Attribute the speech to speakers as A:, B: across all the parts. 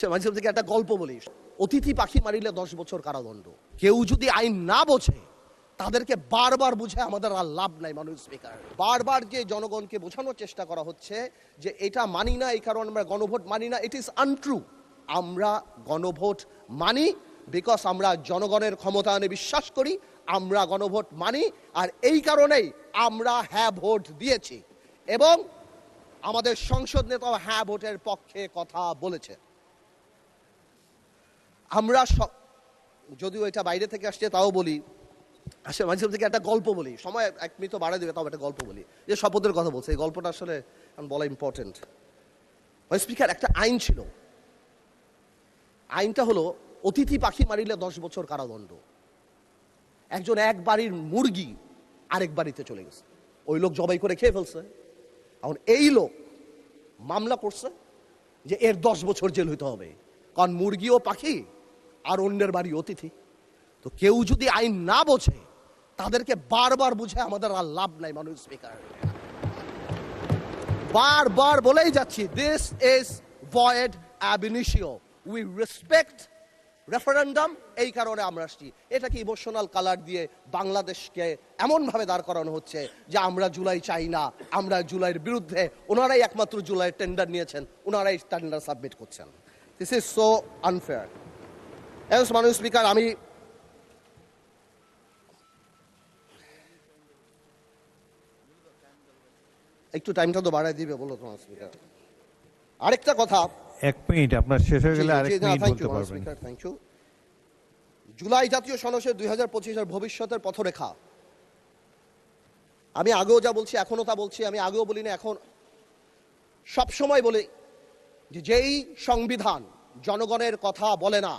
A: মাঝে থেকে একটা গল্প বলি, অতিথি পাখি মারিলে 10 বছর কারাদণ্ড। কেউ যদি আইন না বোঝে তাদেরকে বারবার বুঝে আমাদের আর লাভ নাই। মানুষ স্পিকার বারবার যে জনগণকে বোঝানোর চেষ্টা করা হচ্ছে যে এটা মানি না, এই কারণে আমরা গণভোট মানি না, ইট ইজ আনট্রু। আমরা গণভোট মানি বিকজ আমরা জনগণের ক্ষমতায়নে বিশ্বাস করি, আমরা গণভোট মানি, আর এই কারণেই আমরা হ্যাঁ ভোট দিয়েছি এবং আমাদের সংসদ নেতাও হ্যাঁ ভোটের পক্ষে কথা বলেছে। আমরা যদিও এটা বাইরে থেকে আসছে তাও বলি, আসলে মাঝে থেকে একটা গল্প বলি, সময় 1 মিনিট বাড়াই দেবে, তাও একটা গল্প বলি যে শপথের কথা বলছে। এই গল্পটা আসলে বলা ইম্পর্টেন্ট। স্পিকার, একটা আইন ছিল, আইনটা হলো অতিথি পাখি মারিলে 10 বছর কারাদণ্ড। একজন এক বাড়ির মুরগি আরেক বাড়িতে চলে গেছে, ওই লোক জবাই করে খেয়ে ফেলছে। এখন এই লোক মামলা করছে যে এর 10 বছর জেল হইতে হবে, কারণ মুরগিও পাখি আর অন্যের বাড়ি অতিথি। তো কেউ যদি আইন না বোঝে তাদেরকে বারবার বুঝে আমাদের আর লাভ নাই। মানুষ স্পিকার বারবার বলেই যাচ্ছি, this is void ab initio. We respect referendum, এই কারণে আমরা আসছি। এটাকে ইমোশনাল কালার দিয়ে বাংলাদেশকে এমনভাবে দাঁড় করানো হচ্ছে যে আমরা জুলাই চাই না, আমরা জুলাইয়ের বিরুদ্ধে। ওনারাই একমাত্র জুলাইয়ের টেন্ডার নিয়েছেন, ওনারাই টেন্ডার সাবমিট করছেন। This is so unfair. মানুষ স্পিকার, আমি একটু টাইমটা তো বাড়াই দিবে বলো তোমার স্পিকার। আরেকটা কথা,
B: 1 মিনিট আপনার শেষ হয়ে গেলে আরেক মিনিট বলতে পারবেন।
A: Thank you. জুলাই জাতীয় সনদের 2025 এর ভবিষ্যতের পথরেখা, আমি আগেও যা বলছি এখনো তা বলছি, আমি আগেও বলি না, এখন সবসময় বলি যে যেই সংবিধান জনগণের কথা বলে না,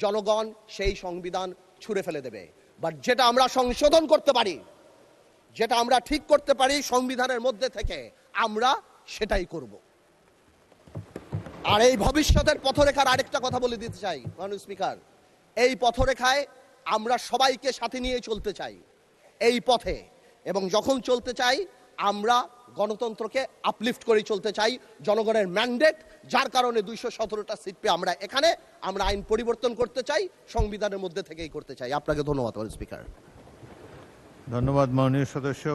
A: জনগণ সেই সংবিধান ছুঁড়ে ফেলে দেবে। বাট যেটা আমরা সংশোধন করতে পারি, যেটা আমরা ঠিক করতে পারি সংবিধানের মধ্যে থেকে, আমরা সেটাই করব। আর এই ভবিষ্যতের পথরেখার আরেকটা কথা বলে দিতে চাই মাননীয় স্পিকার, এই পথরেখায় আমরা সবাইকে সাথে নিয়ে চলতে চাই এই পথে, এবং যখন চলতে চাই আমরা গণতন্ত্রকে আপলিফট করে চলতে চাই। জনগণের ম্যান্ডেট, যার কারণে 217টা সিট পেয়ে আমরা এখানে, আমরা আইন পরিবর্তন করতে চাই, সংবিধানের মধ্যে থেকেই করতে চাই। আপনাকে ধন্যবাদ স্পিকার।
B: ধন্যবাদ মাননীয় সদস্য।